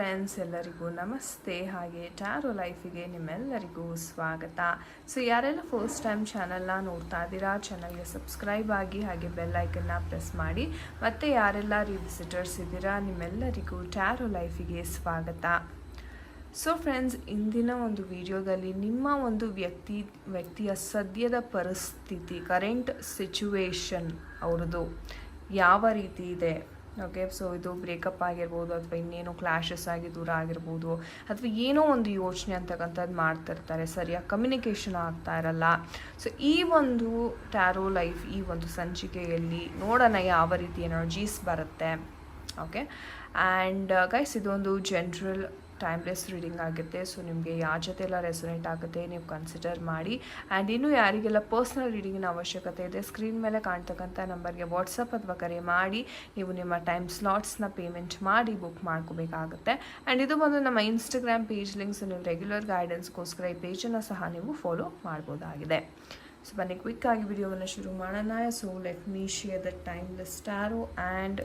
Friends, ಎಲ್ಲರಿಗೂ ನಮಸ್ತೆ. ಹಾಗೆ ಟ್ಯಾರೋ ಲೈಫಿಗೆ ನಿಮ್ಮೆಲ್ಲರಿಗೂ ಸ್ವಾಗತ. ಸೊ ಯಾರೆಲ್ಲ ಫಸ್ಟ್ ಟೈಮ್ ಚಾನಲ್ನ ನೋಡ್ತಾ ಇದ್ದೀರಾ, ಚಾನಲ್ಗೆ ಸಬ್ಸ್ಕ್ರೈಬ್ ಆಗಿ ಹಾಗೆ ಬೆಲ್ ಐಕನ್ನ ಪ್ರೆಸ್ ಮಾಡಿ. ಮತ್ತು ಯಾರೆಲ್ಲ ರಿವಿಸಿಟರ್ಸ್ ಇದ್ದೀರಾ ನಿಮ್ಮೆಲ್ಲರಿಗೂ ಟ್ಯಾರೋ ಲೈಫಿಗೆ ಸ್ವಾಗತ. ಸೊ ಫ್ರೆಂಡ್ಸ್, ಇಂದಿನ ಒಂದು ವಿಡಿಯೋದಲ್ಲಿ ನಿಮ್ಮ ಒಂದು ವ್ಯಕ್ತಿಯ ಸದ್ಯದ ಪರಿಸ್ಥಿತಿ, ಕರೆಂಟ್ ಸಿಚುವೇಶನ್ ಅವ್ರದ್ದು ಯಾವ ರೀತಿ ಇದೆ. ಓಕೆ, ಸೊ ಇದು ಬ್ರೇಕಪ್ ಆಗಿರ್ಬೋದು, ಅಥವಾ ಇನ್ನೇನೋ ಕ್ಲಾಶಸ್ ಆಗಿ ದೂರ ಆಗಿರ್ಬೋದು, ಅಥವಾ ಏನೋ ಒಂದು ಯೋಚನೆ ಅಂತಕ್ಕಂಥದ್ದು ಮಾಡ್ತಿರ್ತಾರೆ, ಸರಿಯಾಗಿ ಕಮ್ಯುನಿಕೇಷನ್ ಆಗ್ತಾ ಇರಲ್ಲ. ಸೊ ಈ ಒಂದು ಟ್ಯಾರೋ ಲೈಫ್ ಈ ಒಂದು ಸಂಚಿಕೆಯಲ್ಲಿ ನೋಡೋಣ ಯಾವ ರೀತಿ ಎನರ್ಜೀಸ್ ಬರುತ್ತೆ. ಓಕೆ, ಆ್ಯಂಡ್ ಗೈಸ್, ಇದೊಂದು ಜನರಲ್ ಟೈಮ್ಲೆಸ್ ರೀಡಿಂಗ್ ಆಗುತ್ತೆ. ಸೊ ನಿಮಗೆ ಯಾವ ಜೊತೆ ಎಲ್ಲ ರೆಸೊನೇಟ್ ಆಗುತ್ತೆ ನೀವು ಕನ್ಸಿಡರ್ ಮಾಡಿ. ಆ್ಯಂಡ್ ಇನ್ನೂ ಯಾರಿಗೆಲ್ಲ ಪರ್ಸ್ನಲ್ ರೀಡಿಂಗಿನ ಅವಶ್ಯಕತೆ ಇದೆ, ಸ್ಕ್ರೀನ್ ಮೇಲೆ ಕಾಣ್ತಕ್ಕಂಥ ನಂಬರ್ಗೆ ವಾಟ್ಸಪ್ ಅಥವಾ ಕರೆ ಮಾಡಿ ನೀವು ನಿಮ್ಮ ಟೈಮ್ ಸ್ಲಾಟ್ಸ್ನ ಪೇಮೆಂಟ್ ಮಾಡಿ ಬುಕ್ ಮಾಡ್ಕೋಬೇಕಾಗುತ್ತೆ. ಆ್ಯಂಡ್ ಇದು ಬಂದು ನಮ್ಮ ಇನ್ಸ್ಟಾಗ್ರಾಮ್ ಪೇಜ್ ಲಿಂಕ್ಸ್, ನೀವು ರೆಗ್ಯುಲರ್ ಗೈಡೆನ್ಸ್ಗೋಸ್ಕರ ಈ ಪೇಜನ್ನು ಸಹ ನೀವು ಫಾಲೋ ಮಾಡ್ಬೋದಾಗಿದೆ. ಸೊ ಬನ್ನಿ ಕ್ವಿಕ್ ಆಗಿ ವಿಡಿಯೋವನ್ನು ಶುರು ಮಾಡೋಣ. So let me share the timeless tarot and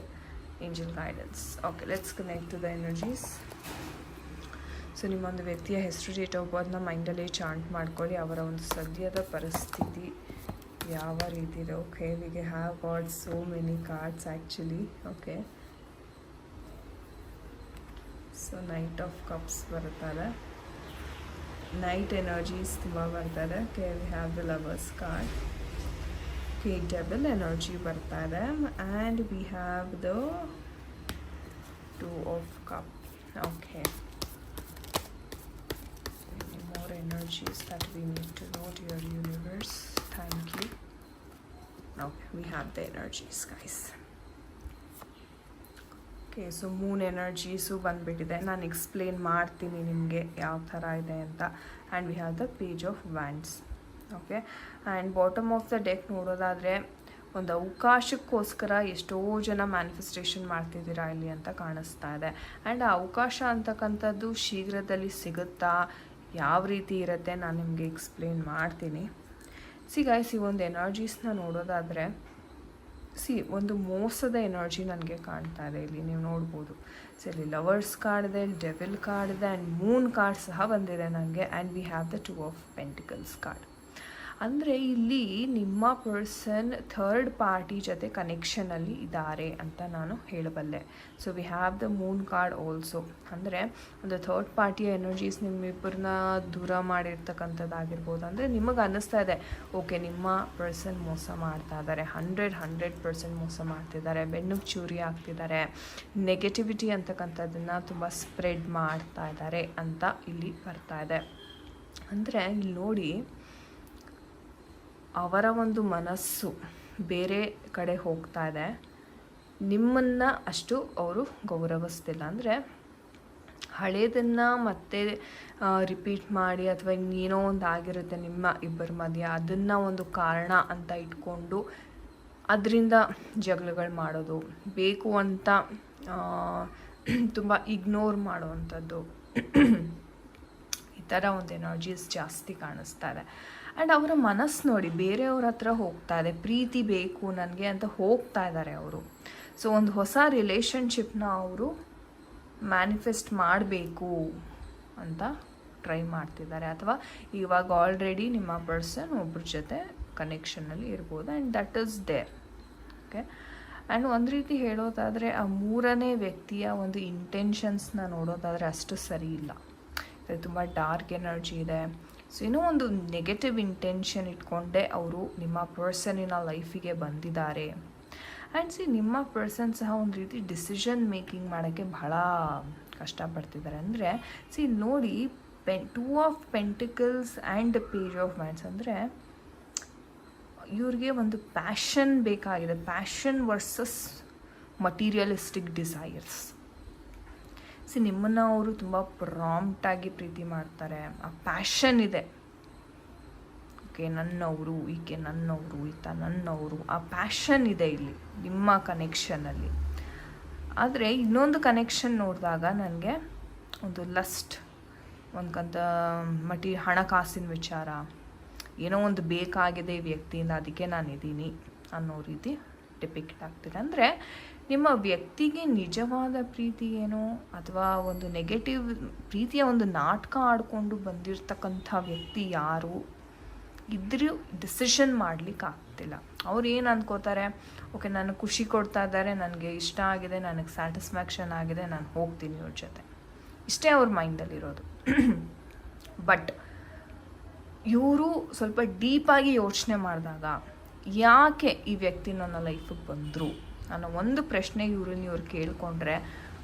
angel guidance. Okay, let's connect to the energies. So ನಿಮ್ಮೊಂದು ವ್ಯಕ್ತಿಯ ಹೆಸರು, ಡೇಟ್ ಆಫ್ ಬರ್ತ್ನ ಮೈಂಡಲ್ಲಿ ಚಾಂಟ್ ಮಾಡ್ಕೊಳ್ಳಿ. ಅವರ ಒಂದು ಸದ್ಯದ ಪರಿಸ್ಥಿತಿ ಯಾವ ರೀತಿ ಇದೆ. Okay, we have got so many cards actually. Okay, so knight of cups ಬರುತ್ತದೆ, ನೈಟ್ ಎನರ್ಜೀಸ್ ತುಂಬ ಬರ್ತಾರೆ. Okay, we have the lovers card. Okay, double energy ಬರ್ತಾ ಇದೆ. And we have the 2 of cups. Okay, energies that we need to know, dear universe. Thank you. Okay, we have the energies, guys. Okay, so moon energies ಬಂದ್ಬಿಟ್ಟಿದೆ. ನಾನು explain ಮಾಡ್ತೀನಿ ನಿಮಗೆ ಯಾವ ಥರ ಇದೆ ಅಂತ. And we have the page of wands. Okay, and bottom of the deck ನೋಡೋದಾದರೆ ಒಂದು ಅವಕಾಶಕ್ಕೋಸ್ಕರ ಎಷ್ಟೋ ಜನ ಮ್ಯಾನಿಫೆಸ್ಟೇಷನ್ ಮಾಡ್ತಿದ್ದೀರಾ ಇಲ್ಲಿ ಅಂತ ಕಾಣಿಸ್ತಾ ಇದೆ. ಆ್ಯಂಡ್ ಆ ಅವಕಾಶ ಅಂತಕ್ಕಂಥದ್ದು ಶೀಘ್ರದಲ್ಲಿ ಸಿಗುತ್ತಾ, ಯಾವ ರೀತಿ ಇರುತ್ತೆ, ನಾನು ನಿಮಗೆ ಎಕ್ಸ್ಪ್ಲೇನ್ ಮಾಡ್ತೀನಿ. ಗೈಸ್, ಈ ಒಂದು ಎನರ್ಜೀಸ್ನ ನೋಡೋದಾದರೆ ಒಂದು ಮೋಸದ ಎನರ್ಜಿ ನನಗೆ ಕಾಣ್ತಾ ಇದೆ ಇಲ್ಲಿ, ನೀವು ನೋಡ್ಬೋದು. ಸೊ ಇಲ್ಲಿ ಲವರ್ಸ್ ಕಾರ್ಡ್ ಇದೆ, ಡೆವಿಲ್ ಕಾರ್ಡ್ ಇದೆ, ಆ್ಯಂಡ್ ಮೂನ್ ಕಾರ್ಡ್ ಸಹ ಬಂದಿದೆ ನನಗೆ. And we have the 2 of Pentacles card. ಅಂದರೆ ಇಲ್ಲಿ ನಿಮ್ಮ ಪರ್ಸನ್ ಥರ್ಡ್ ಪಾರ್ಟಿ ಜೊತೆ ಕನೆಕ್ಷನಲ್ಲಿ ಇದ್ದಾರೆ ಅಂತ ನಾನು ಹೇಳಬಲ್ಲೆ. So we have the Moon card also. ಅಂದರೆ ಒಂದು ಥರ್ಡ್ ಪಾರ್ಟಿಯ ಎನರ್ಜೀಸ್ ನಿಮ್ಮಿಬ್ಬರನ್ನ ದೂರ ಮಾಡಿರ್ತಕ್ಕಂಥದ್ದಾಗಿರ್ಬೋದು. ಅಂದರೆ ನಿಮಗೆ ಅನ್ನಿಸ್ತಾ ಇದೆ, ಓಕೆ, ನಿಮ್ಮ ಪರ್ಸನ್ ಮೋಸ ಮಾಡ್ತಾ ಇದ್ದಾರೆ, 100% ಮೋಸ ಮಾಡ್ತಿದ್ದಾರೆ, ಬೆನ್ನಿಗೆ ಚೂರಿ ಆಗ್ತಿದ್ದಾರೆ, ನೆಗೆಟಿವಿಟಿ ಅಂತಕ್ಕಂಥದ್ದನ್ನು ತುಂಬ ಸ್ಪ್ರೆಡ್ ಮಾಡ್ತಾ ಇದ್ದಾರೆ ಅಂತ ಇಲ್ಲಿ ಬರ್ತಾ ಇದೆ. ಅಂದರೆ ಇಲ್ಲಿ ನೋಡಿ, ಅವರ ಒಂದು ಮನಸ್ಸು ಬೇರೆ ಕಡೆ ಹೋಗ್ತಾ ಇದೆ, ನಿಮ್ಮನ್ನು ಅಷ್ಟು ಅವರು ಗೌರವಿಸ್ತಿಲ್ಲ. ಅಂದರೆ ಹಳೇದನ್ನು ಮತ್ತೆ ರಿಪೀಟ್ ಮಾಡಿ ಅಥವಾ ಇನ್ನೇನೋ ಒಂದು ಆಗಿರುತ್ತೆ ನಿಮ್ಮ ಇಬ್ಬರ ಮಧ್ಯೆ, ಅದನ್ನು ಒಂದು ಕಾರಣ ಅಂತ ಇಟ್ಕೊಂಡು ಅದರಿಂದ ಜಗಳಗಳು ಮಾಡೋದು, ಬೇಕು ಅಂತ ತುಂಬ ಇಗ್ನೋರ್ ಮಾಡುವಂಥದ್ದು, ಈ ಥರ ಒಂದು ಎನರ್ಜೀಸ್ ಜಾಸ್ತಿ ಕಾಣಿಸ್ತಾ ಇದೆ. ಆ್ಯಂಡ್ ಅವರ ಮನಸ್ಸು ನೋಡಿ ಬೇರೆಯವ್ರ ಹತ್ರ ಹೋಗ್ತಾ ಇದೆ, ಪ್ರೀತಿ ಬೇಕು ನನಗೆ ಅಂತ ಹೋಗ್ತಾ ಇದ್ದಾರೆ ಅವರು. ಸೊ ಒಂದು ಹೊಸ ರಿಲೇಷನ್ಶಿಪ್ನ ಅವರು ಮ್ಯಾನಿಫೆಸ್ಟ್ ಮಾಡಬೇಕು ಅಂತ ಟ್ರೈ ಮಾಡ್ತಿದ್ದಾರೆ, ಅಥವಾ ಇವಾಗ ಆಲ್ರೆಡಿ ನಿಮ್ಮ ಪರ್ಸನ್ ಒಬ್ಬರ ಜೊತೆ ಕನೆಕ್ಷನಲ್ಲಿ ಇರ್ಬೋದು. And that is there. Okay, and ಒಂದು ರೀತಿ ಹೇಳೋದಾದರೆ ಆ ಮೂರನೇ ವ್ಯಕ್ತಿಯ ಒಂದು ಇಂಟೆನ್ಷನ್ಸ್ನ ನೋಡೋದಾದರೆ ಅಷ್ಟು ಸರಿ ಇಲ್ಲ. ತುಂಬ ಡಾರ್ಕ್ ಎನರ್ಜಿ ಇದೆ. ಸೊ ಏನೋ ಒಂದು ನೆಗೆಟಿವ್ ಇಂಟೆನ್ಷನ್ ಇಟ್ಕೊಂಡೇ ಅವರು ನಿಮ್ಮ ಪರ್ಸನಿನ ಲೈಫಿಗೆ ಬಂದಿದ್ದಾರೆ. ಆ್ಯಂಡ್ ನಿಮ್ಮ ಪರ್ಸನ್ ಸಹ ಒಂದು ರೀತಿ ಡಿಸಿಷನ್ ಮೇಕಿಂಗ್ ಮಾಡೋಕ್ಕೆ ಬಹಳ ಕಷ್ಟಪಡ್ತಿದ್ದಾರೆ. ಅಂದರೆ ನೋಡಿ, 2 of Pentacles and page of wands. ಅಂದರೆ ಇವ್ರಿಗೆ ಒಂದು ಪ್ಯಾಷನ್ ಬೇಕಾಗಿದೆ, ಪ್ಯಾಷನ್ ವರ್ಸಸ್ ಮಟೀರಿಯಲಿಸ್ಟಿಕ್ ಡಿಸೈರ್ಸ್. ನಿಮ್ಮನ್ನು ಅವರು ತುಂಬ ಪ್ರಾಂಪ್ಟಾಗಿ ಪ್ರೀತಿ ಮಾಡ್ತಾರೆ, ಆ ಪ್ಯಾಷನ್ ಇದೆ. ಓಕೆ, ನನ್ನವರು, ಈಕೆ ನನ್ನವರು, ಈತ ನನ್ನವರು, ಆ ಪ್ಯಾಷನ್ ಇದೆ ಇಲ್ಲಿ ನಿಮ್ಮ ಕನೆಕ್ಷನಲ್ಲಿ. ಆದರೆ ಇನ್ನೊಂದು ಕನೆಕ್ಷನ್ ನೋಡಿದಾಗ ನನಗೆ ಒಂದು ಲಸ್ಟ್, ಒಂದು ಹಣಕಾಸಿನ ವಿಚಾರ, ಏನೋ ಒಂದು ಬೇಕಾಗಿದೆ ಈ ವ್ಯಕ್ತಿಯಿಂದ, ಅದಕ್ಕೆ ನಾನಿದ್ದೀನಿ ಅನ್ನೋ ರೀತಿ ಡಿಪಿಕ್ಟ್ ಆಗ್ತಿದೆ. ಅಂದರೆ ನಿಮ್ಮ ವ್ಯಕ್ತಿಗೆ ನಿಜವಾದ ಪ್ರೀತಿ ಏನೋ ಅಥವಾ ಒಂದು ನೆಗೆಟಿವ್ ಪ್ರೀತಿಯ ಒಂದು ನಾಟಕ ಆಡಿಕೊಂಡು ಬಂದಿರತಕ್ಕಂಥ ವ್ಯಕ್ತಿ ಯಾರು ಇದ್ರೂ ಡಿಸಿಷನ್ ಮಾಡಲಿಕ್ಕೆ ಆಗ್ತಿಲ್ಲ. ಅವ್ರು ಏನು ಅಂದ್ಕೋತಾರೆ, ಓಕೆ ನನಗೆ ಖುಷಿ ಕೊಡ್ತಾ ಇದ್ದಾರೆ, ನನಗೆ ಇಷ್ಟ ಆಗಿದೆ, ನನಗೆ ಸ್ಯಾಟಿಸ್ಫ್ಯಾಕ್ಷನ್ ಆಗಿದೆ, ನಾನು ಹೋಗ್ತೀನಿ ಇವ್ರ ಜೊತೆ, ಇಷ್ಟೇ ಅವ್ರ ಮೈಂಡಲ್ಲಿರೋದು. ಬಟ್ ಇವರು ಸ್ವಲ್ಪ ಡೀಪಾಗಿ ಯೋಚನೆ ಮಾಡಿದಾಗ ಯಾಕೆ ಈ ವ್ಯಕ್ತಿ ನನ್ನ ಲೈಫಿಗೆ ಬಂದರು ಅನ್ನೋ ಒಂದು ಪ್ರಶ್ನೆ ಇವ್ರು ಕೇಳಿಕೊಂಡ್ರೆ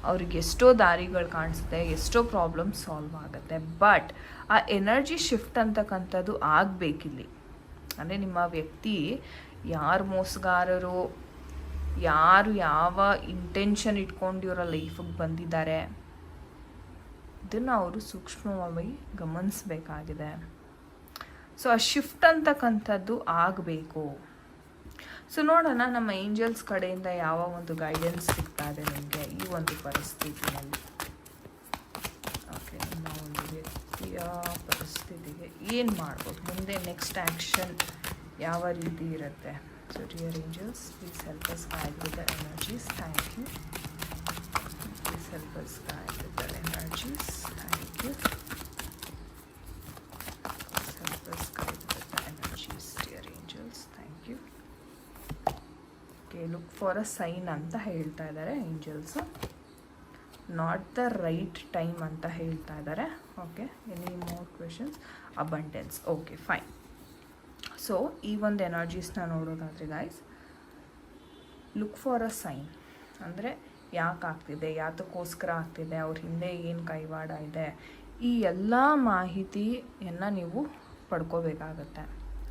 ಅವ್ರಿಗೆ ಎಷ್ಟೋ ದಾರಿಗಳು ಕಾಣಿಸುತ್ತೆ, ಎಷ್ಟೋ ಪ್ರಾಬ್ಲಮ್ ಸಾಲ್ವ್ ಆಗುತ್ತೆ. ಬಟ್ ಆ ಎನರ್ಜಿ ಶಿಫ್ಟ್ ಅಂತಕ್ಕಂಥದ್ದು ಆಗಬೇಕಿಲ್ಲಿ. ಅಂದರೆ ನಿಮ್ಮ ವ್ಯಕ್ತಿ ಯಾರು ಮೋಸಗಾರರು, ಯಾರು ಯಾವ ಇಂಟೆನ್ಷನ್ ಇಟ್ಕೊಂಡು ಇವರ ಲೈಫಿಗೆ ಬಂದಿದ್ದಾರೆ, ಇದನ್ನು ಅವರು ಸೂಕ್ಷ್ಮವಾಗಿ ಗಮನಿಸಬೇಕಾಗಿದೆ. ಸೊ ಆ ಶಿಫ್ಟ್ ಅಂತಕ್ಕಂಥದ್ದು ಆಗಬೇಕು. ಸೊ ನೋಡೋಣ ನಮ್ಮ ಏಂಜಲ್ಸ್ ಕಡೆಯಿಂದ ಯಾವ ಒಂದು ಗೈಡೆನ್ಸ್ ಸಿಗ್ತಾ ಇದೆ ನಿಮಗೆ ಈ ಒಂದು ಪರಿಸ್ಥಿತಿಯಲ್ಲಿ. ಓಕೆ, ನಿಮ್ಮ ಒಂದು ವ್ಯಕ್ತಿಯ ಪರಿಸ್ಥಿತಿಗೆ ಏನು ಮಾಡ್ಬೋದು, ಮುಂದೆ ನೆಕ್ಸ್ಟ್ ಆ್ಯಕ್ಷನ್ ಯಾವ ರೀತಿ ಇರುತ್ತೆ. So dear angels, please help us guide with the energies. Thank you. Please help us guide with the energies. Thank you. Look for a sign ಅಂತ ಹೇಳ್ತಾ ಇದ್ದಾರೆ angels. Not the right time ಅಂತ ಹೇಳ್ತಾ ಇದ್ದಾರೆ. Okay, any more questions? Abundance. Okay, fine. So ಈ ಒಂದು ಎನರ್ಜೀಸ್ನ ನೋಡೋದಾದರೆ guys, look for a sign ಅಂದರೆ ಯಾಕೆ ಆಗ್ತಿದೆ, ಯಾತಕ್ಕೋಸ್ಕರ ಆಗ್ತಿದೆ, ಅವ್ರ ಹಿಂದೆ ಏನು ಕೈವಾಡ ಇದೆ, ಈ ಎಲ್ಲ ಮಾಹಿತಿಯನ್ನು ನೀವು ಪಡ್ಕೋಬೇಕಾಗತ್ತೆ.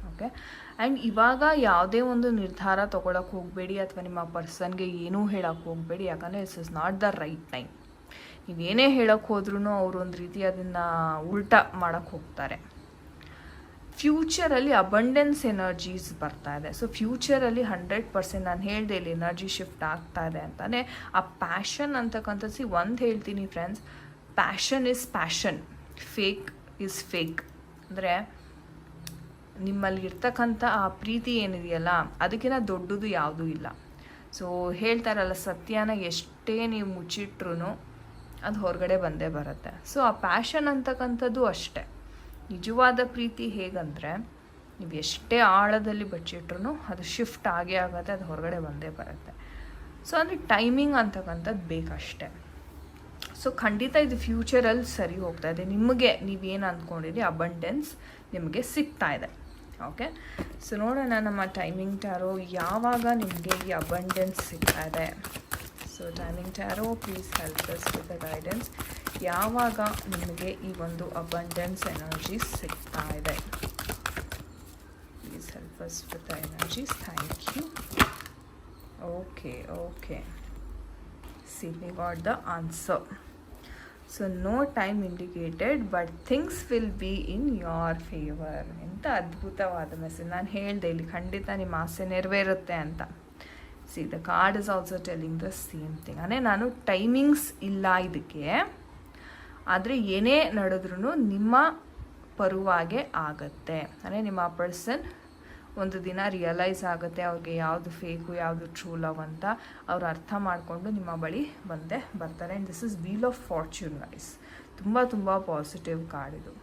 ಓಕೆ, ಆ್ಯಂಡ್ ಇವಾಗ ಯಾವುದೇ ಒಂದು ನಿರ್ಧಾರ ತೊಗೊಳಕ್ಕೆ ಹೋಗಬೇಡಿ ಅಥವಾ ನಿಮ್ಮ ಪರ್ಸನ್ಗೆ ಏನೂ ಹೇಳೋಕ್ಕೆ ಹೋಗಬೇಡಿ. ಯಾಕಂದರೆ it's is not the right time. ನೀವೇನೇ ಹೇಳೋಕ್ಕೆ ಹೋದ್ರೂ ಅವರು ಒಂದು ರೀತಿ ಅದನ್ನು ಉಲ್ಟಾ ಮಾಡೋಕ್ಕೆ ಹೋಗ್ತಾರೆ. ಫ್ಯೂಚರಲ್ಲಿ ಅಬಂಡೆನ್ಸ್ ಎನರ್ಜೀಸ್ ಬರ್ತಾ ಇದೆ. ಸೊ ಫ್ಯೂಚರಲ್ಲಿ 100% ನಾನು ಹೇಳಿದೆ ಇಲ್ಲಿ ಎನರ್ಜಿ ಶಿಫ್ಟ್ ಆಗ್ತಾ ಇದೆ ಅಂತಾನೆ. ಆ ಪ್ಯಾಷನ್ ಅಂತಕ್ಕಂಥದ್ದು ಒಂದು ಹೇಳ್ತೀನಿ friends, passion is passion, fake is fake. ಅಂದರೆ ನಿಮ್ಮಲ್ಲಿ ಇರ್ತಕ್ಕಂಥ ಆ ಪ್ರೀತಿ ಏನಿದೆಯಲ್ಲ ಅದಕ್ಕಿಂತ ದೊಡ್ಡದು ಯಾವುದೂ ಇಲ್ಲ. ಸೊ ಹೇಳ್ತಾರಲ್ಲ, ಸತ್ಯನ ಎಷ್ಟೇ ನೀವು ಮುಚ್ಚಿಟ್ರೂ ಅದು ಹೊರಗಡೆ ಬಂದೇ ಬರುತ್ತೆ. ಸೊ ಆ ಪ್ಯಾಷನ್ ಅಂತಕ್ಕಂಥದ್ದು ಅಷ್ಟೆ. ನಿಜವಾದ ಪ್ರೀತಿ ಹೇಗಂದರೆ ನೀವು ಎಷ್ಟೇ ಆಳದಲ್ಲಿ ಬಚ್ಚಿಟ್ರೂ ಅದು ಶಿಫ್ಟ್ ಆಗೇ ಆಗುತ್ತೆ, ಅದು ಹೊರಗಡೆ ಬಂದೇ ಬರುತ್ತೆ. ಸೊ ಅಂದರೆ ಟೈಮಿಂಗ್ ಅಂತಕ್ಕಂಥದ್ದು ಬೇಕಷ್ಟೆ. ಸೊ ಖಂಡಿತ ಇದು ಫ್ಯೂಚರಲ್ಲಿ ಸರಿ ಹೋಗ್ತಾ ಇದೆ. ನಿಮಗೆ ನೀವೇನು ಅಂದ್ಕೊಂಡಿರಿ ಅಬಂಡೆನ್ಸ್ ನಿಮಗೆ ಸಿಗ್ತಾ ಇದೆ. ಓಕೆ, ಸೊ ನೋಡೋಣ ನಮ್ಮ ಟೈಮಿಂಗ್ ಟ್ಯಾರೋ ಯಾವಾಗ ನಿಮಗೆ ಈ ಅಬಂಡೆನ್ಸ್ ಸಿಗ್ತಾ ಇದೆ. So timing tarot, please help us with the guidance. ಯಾವಾಗ ನಿಮಗೆ ಈ ಒಂದು ಅಬಂಡೆನ್ಸ್ ಎನರ್ಜೀಸ್ ಸಿಗ್ತಾ ಇದೆ. Please help us with the energies. Thank you. Okay okay, see we got the answer. So no time indicated but things will be in your favour. ಎಂಥ ಅದ್ಭುತವಾದ message. ನಾನು ಹೇಳಿದೆ ಇಲ್ಲಿ ಖಂಡಿತ ನಿಮ್ಮ ಆಸೆ ನೆರವೇರುತ್ತೆ ಅಂತ. C the card is also telling the same thing. ಅಂದರೆ ನಾನು ಟೈಮಿಂಗ್ಸ್ ಇಲ್ಲ ಇದಕ್ಕೆ, ಆದರೆ ಏನೇ ನಡೆದ್ರೂ ನಿಮ್ಮ ಪರವಾಗೆ ಆಗತ್ತೆ. ಅಂದರೆ ನಿಮ್ಮ ಪರ್ಸನ್ ಒಂದು ದಿನ ರಿಯಲೈಸ್ ಆಗುತ್ತೆ ಅವ್ರಿಗೆ ಯಾವುದು ಫೇಕು ಯಾವುದು ಟ್ರೂ ಲವ್ ಅಂತ. ಅವ್ರು ಅರ್ಥ ಮಾಡಿಕೊಂಡು ನಿಮ್ಮ ಬಳಿ ಬಂದೇ ಬರ್ತಾರೆ. And this is wheel of fortune guys. ತುಂಬ ತುಂಬ ಪಾಸಿಟಿವ್ ಕಾರ್ಡ್ ಇದು.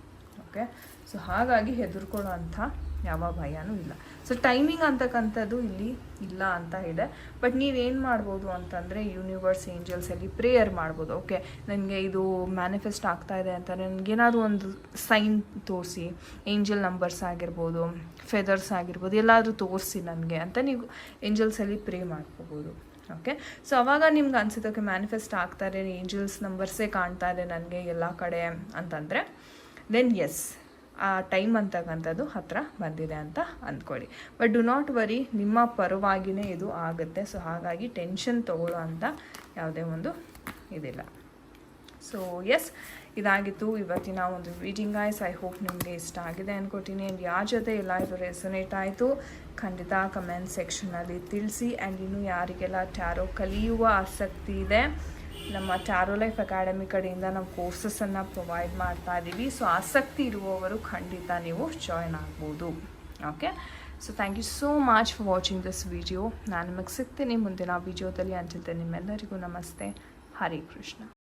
ಓಕೆ, ಸೊ ಹಾಗಾಗಿ ಹೆದರ್ಕೊಳ್ಳೋ ಅಂಥ ಯಾವ ಭಯನೂ ಇಲ್ಲ. ಸೊ ಟೈಮಿಂಗ್ ಅಂತಕ್ಕಂಥದ್ದು ಇಲ್ಲಿ ಇಲ್ಲ ಅಂತ ಇದೆ. ಬಟ್ ನೀವೇನು ಮಾಡ್ಬೋದು ಅಂತಂದರೆ ಯೂನಿವರ್ಸ್ ಏಂಜಲ್ಸಲ್ಲಿ ಪ್ರೇಯರ್ ಮಾಡ್ಬೋದು. ಓಕೆ, ನನಗೆ ಇದು ಮ್ಯಾನಿಫೆಸ್ಟ್ ಆಗ್ತಾ ಇದೆ ಅಂತ ನನಗೇನಾದ್ರು ಒಂದು ಸೈನ್ ತೋರಿಸಿ, ಏಂಜಲ್ ನಂಬರ್ಸ್ ಆಗಿರ್ಬೋದು, ಫೆದರ್ಸ್ ಆಗಿರ್ಬೋದು, ಎಲ್ಲಾದರೂ ತೋರಿಸಿ ನನಗೆ ಅಂತ ನೀವು ಏಂಜಲ್ಸಲ್ಲಿ ಪ್ರೇ ಮಾಡ್ಕೋಬೋದು. ಓಕೆ, ಸೊ ಅವಾಗ ನಿಮ್ಗೆ ಅನ್ಸುತ್ತೆ ಓಕೆ ಮ್ಯಾನಿಫೆಸ್ಟ್ ಆಗ್ತಾ ಇದೆ, ಏಂಜಲ್ಸ್ ನಂಬರ್ಸೇ ಕಾಣ್ತಾ ಇದೆ ನನಗೆ ಎಲ್ಲ ಕಡೆ ಅಂತಂದರೆ ದೆನ್ ಎಸ್, ಆ ಟೈಮ್ ಅಂತಕ್ಕಂಥದ್ದು ಹತ್ತಿರ ಬಂದಿದೆ ಅಂತ ಅಂದ್ಕೊಳ್ಳಿ. ಬಟ್ ಡು ನಾಟ್ ವರಿ, ನಿಮ್ಮ ಪರವಾಗಿಯೇ ಇದು ಆಗುತ್ತೆ. ಸೊ ಹಾಗಾಗಿ ಟೆನ್ಷನ್ ತೊಗೊಳ್ಳೋ ಅಂತ ಯಾವುದೇ ಒಂದು ಇದಿಲ್ಲ. ಸೊ ಎಸ್, ಇದಾಗಿತ್ತು ಇವತ್ತಿನ ಒಂದು ರೀಡಿಂಗ್ ಗೈಸ್. ಐ ಹೋಪ್ ನಿಮಗೆ ಇಷ್ಟ ಆಗಿದೆ ಅಂದ್ಕೊತೀನಿ. ಆ್ಯಂಡ್ ಯಾರ ಜೊತೆ ಎಲ್ಲ ಇದು ರೆಸೊನೇಟ್ ಆಯಿತು ಖಂಡಿತ ಕಮೆಂಟ್ ಸೆಕ್ಷನಲ್ಲಿ ತಿಳಿಸಿ. ಆ್ಯಂಡ್ ಇನ್ನು ಯಾರಿಗೆಲ್ಲ ಟ್ಯಾರೋ ಕಲಿಯುವ ಆಸಕ್ತಿ ಇದೆ, ನಮ್ಮ ಟ್ಯಾರೋ ಲೈಫ್ ಅಕಾಡೆಮಿ ಕಡೆಯಿಂದ ನಾವು ಕೋರ್ಸಸನ್ನು ಪ್ರೊವೈಡ್ ಮಾಡ್ತಾ ಇದ್ದೀವಿ. ಸೊ ಆಸಕ್ತಿ ಇರುವವರು ಖಂಡಿತ ನೀವು ಜಾಯ್ನ್ ಆಗ್ಬೋದು. Okay, so thank you so much for watching this video. ನಾನು ನಿಮಗೆ ಸಿಗ್ತೀನಿ ಮುಂದಿನ ವಿಡಿಯೋದಲ್ಲಿ. ಅಂತಿದ್ದೆ ನಿಮ್ಮೆಲ್ಲರಿಗೂ ನಮಸ್ತೆ. ಹರೇ ಕೃಷ್ಣ.